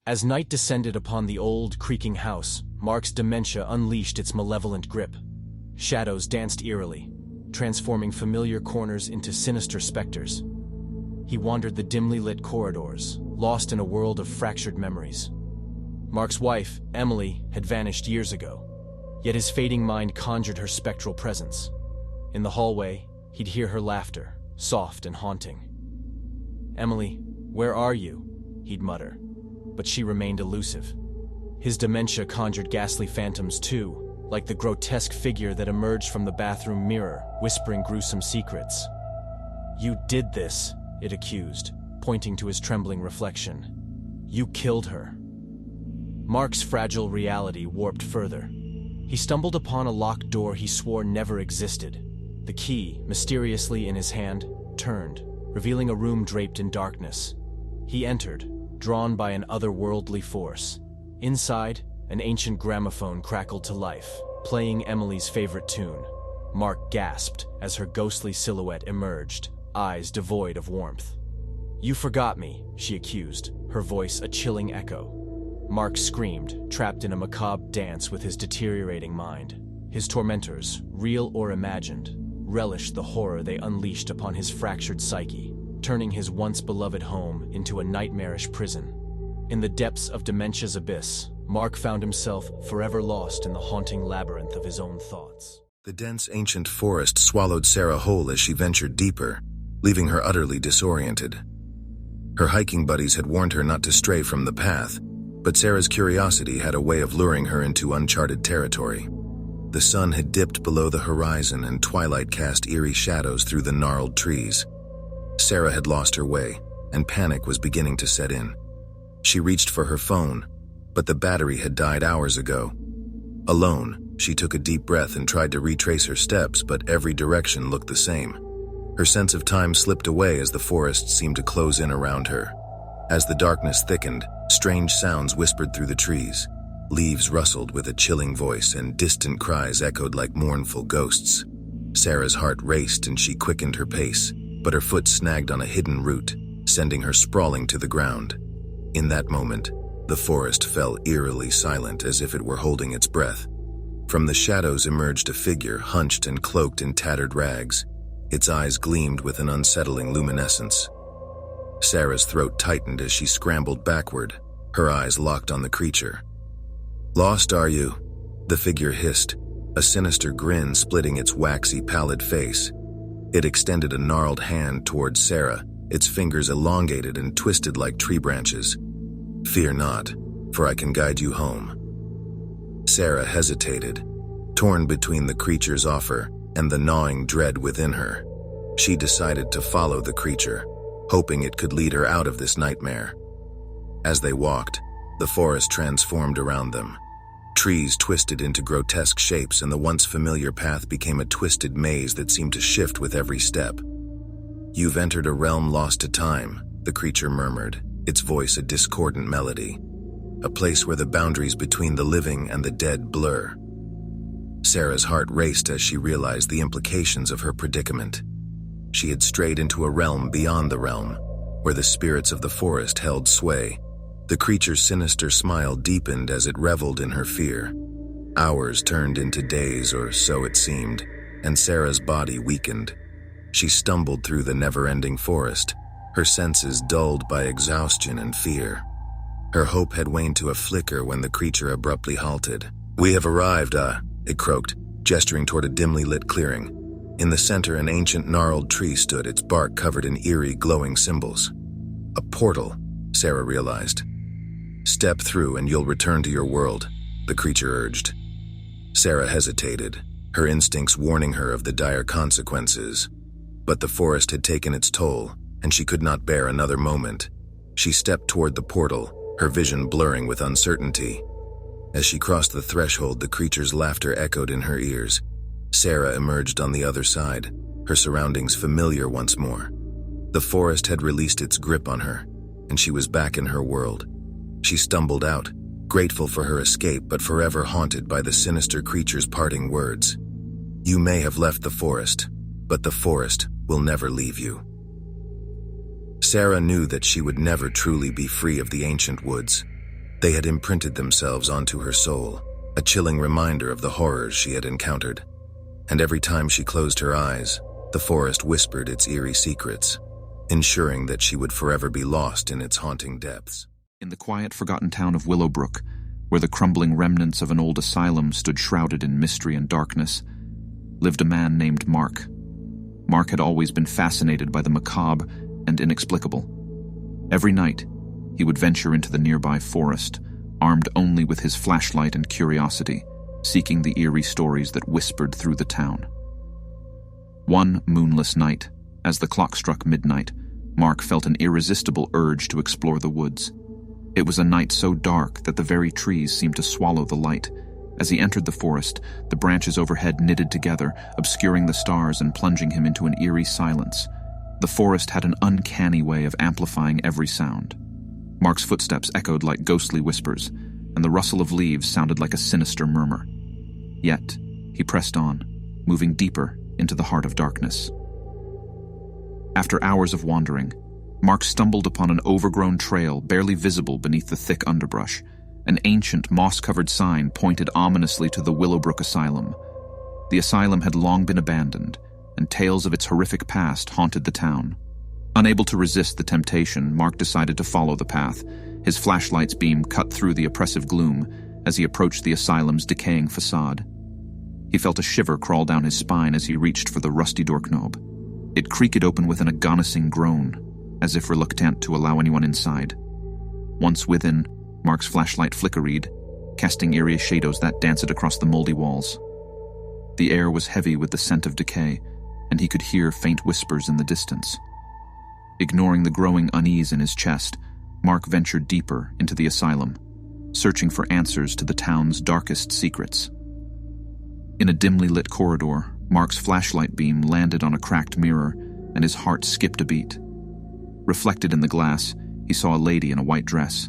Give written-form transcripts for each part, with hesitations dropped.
As night descended upon the old, creaking house, Mark's dementia unleashed its malevolent grip. Shadows danced eerily, transforming familiar corners into sinister specters. He wandered the dimly lit corridors, lost in a world of fractured memories. Mark's wife, Emily, had vanished years ago, yet his fading mind conjured her spectral presence. In the hallway, he'd hear her laughter, soft and haunting. "Emily, where are you?" he'd mutter, but she remained elusive. His dementia conjured ghastly phantoms too, like the grotesque figure that emerged from the bathroom mirror, whispering gruesome secrets. "You did this," it accused, pointing to his trembling reflection. "You killed her." Mark's fragile reality warped further. He stumbled upon a locked door he swore never existed. The key, mysteriously in his hand, turned, revealing a room draped in darkness. He entered, drawn by an otherworldly force. Inside, an ancient gramophone crackled to life, playing Emily's favorite tune. Mark gasped as her ghostly silhouette emerged, eyes devoid of warmth. "You forgot me," she accused, her voice a chilling echo. Mark screamed, trapped in a macabre dance with his deteriorating mind. His tormentors, real or imagined, relished the horror they unleashed upon his fractured psyche, turning his once beloved home into a nightmarish prison. In the depths of dementia's abyss, Mark found himself forever lost in the haunting labyrinth of his own thoughts. The dense ancient forest swallowed Sarah whole as she ventured deeper, leaving her utterly disoriented. Her hiking buddies had warned her not to stray from the path, but Sarah's curiosity had a way of luring her into uncharted territory. The sun had dipped below the horizon and twilight cast eerie shadows through the gnarled trees. Sarah had lost her way, and panic was beginning to set in. She reached for her phone, but the battery had died hours ago. Alone, she took a deep breath and tried to retrace her steps, but every direction looked the same. Her sense of time slipped away as the forest seemed to close in around her. As the darkness thickened, strange sounds whispered through the trees. Leaves rustled with a chilling voice, and distant cries echoed like mournful ghosts. Sarah's heart raced and she quickened her pace, but her foot snagged on a hidden root, sending her sprawling to the ground. In that moment, the forest fell eerily silent as if it were holding its breath. From the shadows emerged a figure hunched and cloaked in tattered rags. Its eyes gleamed with an unsettling luminescence. Sarah's throat tightened as she scrambled backward, her eyes locked on the creature. "Lost, are you?" the figure hissed, a sinister grin splitting its waxy, pallid face. It extended a gnarled hand towards Sarah, its fingers elongated and twisted like tree branches. "Fear not, for I can guide you home." Sarah hesitated, torn between the creature's offer and the gnawing dread within her. She decided to follow the creature, hoping it could lead her out of this nightmare. As they walked, the forest transformed around them. Trees twisted into grotesque shapes, and the once familiar path became a twisted maze that seemed to shift with every step. "You've entered a realm lost to time," the creature murmured, its voice a discordant melody. "A place where the boundaries between the living and the dead blur." Sarah's heart raced as she realized the implications of her predicament. She had strayed into a realm beyond the realm, where the spirits of the forest held sway. The creature's sinister smile deepened as it reveled in her fear. Hours turned into days, or so it seemed, and Sarah's body weakened. She stumbled through the never-ending forest, her senses dulled by exhaustion and fear. Her hope had waned to a flicker when the creature abruptly halted. "We have arrived, it croaked, gesturing toward a dimly lit clearing. In the center, an ancient gnarled tree stood, its bark covered in eerie, glowing symbols. "A portal," Sarah realized. "Step through and you'll return to your world," the creature urged. Sarah hesitated, her instincts warning her of the dire consequences. But the forest had taken its toll, and she could not bear another moment. She stepped toward the portal, her vision blurring with uncertainty. As she crossed the threshold, the creature's laughter echoed in her ears. Sarah emerged on the other side, her surroundings familiar once more. The forest had released its grip on her, and she was back in her world. She stumbled out, grateful for her escape but forever haunted by the sinister creature's parting words. "You may have left the forest, but the forest will never leave you." Sarah knew that she would never truly be free of the ancient woods. They had imprinted themselves onto her soul, a chilling reminder of the horrors she had encountered. And every time she closed her eyes, the forest whispered its eerie secrets, ensuring that she would forever be lost in its haunting depths. In the quiet, forgotten town of Willowbrook, where the crumbling remnants of an old asylum stood shrouded in mystery and darkness, lived a man named Mark. Mark had always been fascinated by the macabre and inexplicable. Every night, he would venture into the nearby forest, armed only with his flashlight and curiosity, seeking the eerie stories that whispered through the town. One moonless night, as the clock struck midnight, Mark felt an irresistible urge to explore the woods. It was a night so dark that the very trees seemed to swallow the light. As he entered the forest, the branches overhead knitted together, obscuring the stars and plunging him into an eerie silence. The forest had an uncanny way of amplifying every sound. Mark's footsteps echoed like ghostly whispers, and the rustle of leaves sounded like a sinister murmur. Yet, he pressed on, moving deeper into the heart of darkness. After hours of wandering, Mark stumbled upon an overgrown trail barely visible beneath the thick underbrush. An ancient, moss-covered sign pointed ominously to the Willowbrook Asylum. The asylum had long been abandoned, and tales of its horrific past haunted the town. Unable to resist the temptation, Mark decided to follow the path. His flashlight's beam cut through the oppressive gloom as he approached the asylum's decaying facade. He felt a shiver crawl down his spine as he reached for the rusty doorknob. It creaked open with an agonizing groan, as if reluctant to allow anyone inside. Once within, Mark's flashlight flickered, casting eerie shadows that danced across the moldy walls. The air was heavy with the scent of decay, and he could hear faint whispers in the distance. Ignoring the growing unease in his chest, Mark ventured deeper into the asylum, searching for answers to the town's darkest secrets. In a dimly lit corridor, Mark's flashlight beam landed on a cracked mirror, and his heart skipped a beat. Reflected in the glass, he saw a lady in a white dress.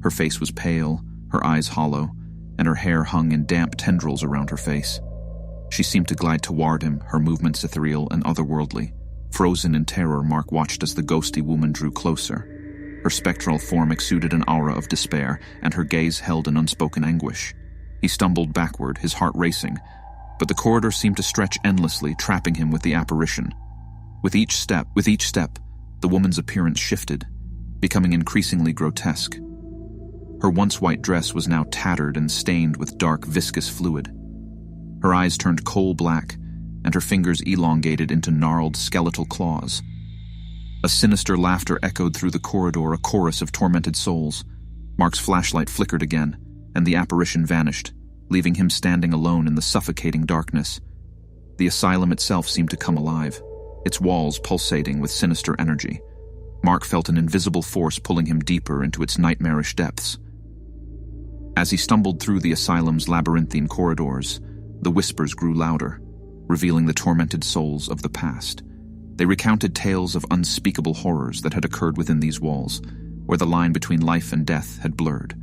Her face was pale, her eyes hollow, and her hair hung in damp tendrils around her face. She seemed to glide toward him, her movements ethereal and otherworldly. Frozen in terror, Mark watched as the ghostly woman drew closer. Her spectral form exuded an aura of despair, and her gaze held an unspoken anguish. He stumbled backward, his heart racing, but the corridor seemed to stretch endlessly, trapping him with the apparition. With each step, the woman's appearance shifted, becoming increasingly grotesque. Her once white dress was now tattered and stained with dark, viscous fluid. Her eyes turned coal black, and her fingers elongated into gnarled, skeletal claws. A sinister laughter echoed through the corridor, a chorus of tormented souls. Mark's flashlight flickered again, and the apparition vanished, leaving him standing alone in the suffocating darkness. The asylum itself seemed to come alive, its walls pulsating with sinister energy. Mark felt an invisible force pulling him deeper into its nightmarish depths. As he stumbled through the asylum's labyrinthine corridors, the whispers grew louder, revealing the tormented souls of the past. They recounted tales of unspeakable horrors that had occurred within these walls, where the line between life and death had blurred.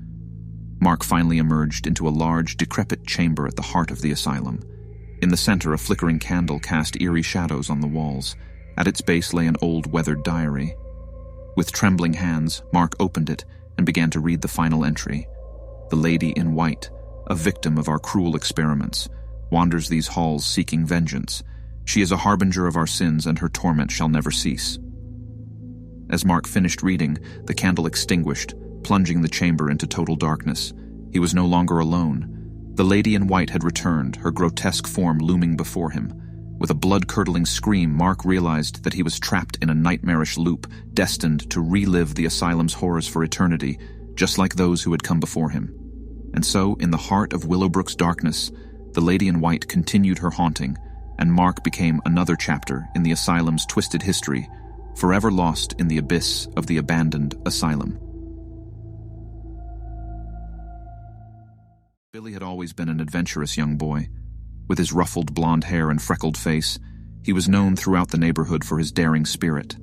Mark finally emerged into a large, decrepit chamber at the heart of the asylum. In the center, a flickering candle cast eerie shadows on the walls. At its base lay an old, weathered diary. With trembling hands, Mark opened it and began to read the final entry. The lady in white, a victim of our cruel experiments, wanders these halls seeking vengeance. She is a harbinger of our sins, and her torment shall never cease. As Mark finished reading, the candle extinguished, plunging the chamber into total darkness. He was no longer alone. The lady in white had returned, her grotesque form looming before him. With a blood-curdling scream, Mark realized that he was trapped in a nightmarish loop, destined to relive the asylum's horrors for eternity, just like those who had come before him. And so, in the heart of Willowbrook's darkness, the lady in white continued her haunting, and Mark became another chapter in the asylum's twisted history, forever lost in the abyss of the abandoned asylum. Billy had always been an adventurous young boy. With his ruffled blonde hair and freckled face, he was known throughout the neighborhood for his daring spirit.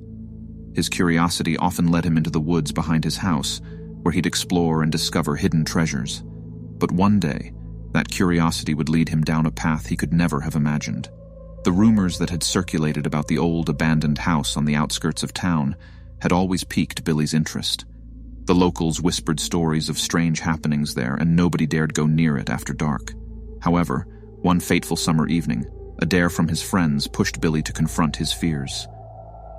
His curiosity often led him into the woods behind his house, where he'd explore and discover hidden treasures. But one day, that curiosity would lead him down a path he could never have imagined. The rumors that had circulated about the old abandoned house on the outskirts of town had always piqued Billy's interest. The locals whispered stories of strange happenings there, and nobody dared go near it after dark. However, one fateful summer evening, a dare from his friends pushed Billy to confront his fears.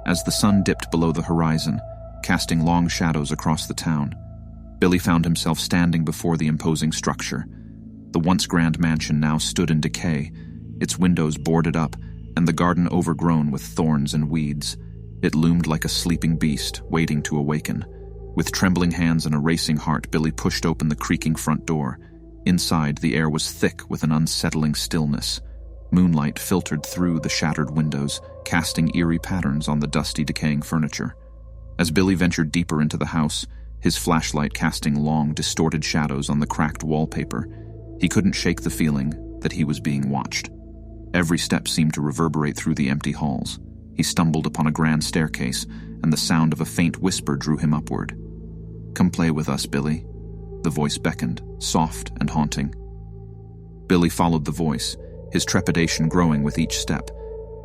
As the sun dipped below the horizon, casting long shadows across the town, Billy found himself standing before the imposing structure. The once grand mansion now stood in decay, its windows boarded up, and the garden overgrown with thorns and weeds. It loomed like a sleeping beast, waiting to awaken. With trembling hands and a racing heart, Billy pushed open the creaking front door. Inside, the air was thick with an unsettling stillness. Moonlight filtered through the shattered windows, casting eerie patterns on the dusty, decaying furniture. As Billy ventured deeper into the house, his flashlight casting long, distorted shadows on the cracked wallpaper, he couldn't shake the feeling that he was being watched. Every step seemed to reverberate through the empty halls. He stumbled upon a grand staircase, and the sound of a faint whisper drew him upward. "Come play with us, Billy." The voice beckoned, soft and haunting. Billy followed the voice, his trepidation growing with each step.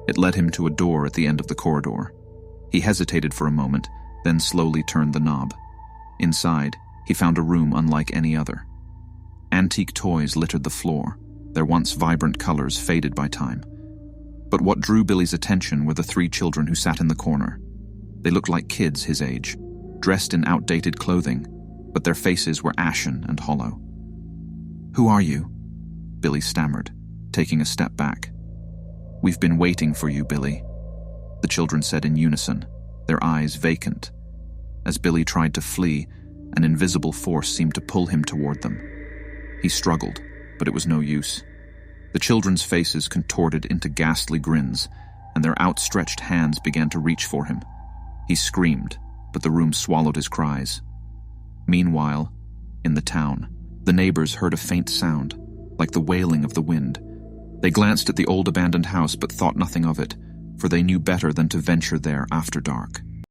It led him to a door at the end of the corridor. He hesitated for a moment, then slowly turned the knob. Inside, he found a room unlike any other. Antique toys littered the floor, their once vibrant colors faded by time. But what drew Billy's attention were the 3 children who sat in the corner. They looked like kids his age, dressed in outdated clothing, but their faces were ashen and hollow. "Who are you?" Billy stammered, taking a step back. "We've been waiting for you, Billy," the children said in unison, their eyes vacant. As Billy tried to flee, an invisible force seemed to pull him toward them. He struggled, but it was no use. The children's faces contorted into ghastly grins, and their outstretched hands began to reach for him. He screamed, but the room swallowed his cries. Meanwhile, in the town, the neighbors heard a faint sound, like the wailing of the wind. They glanced at the old abandoned house but thought nothing of it, for they knew better than to venture there after dark.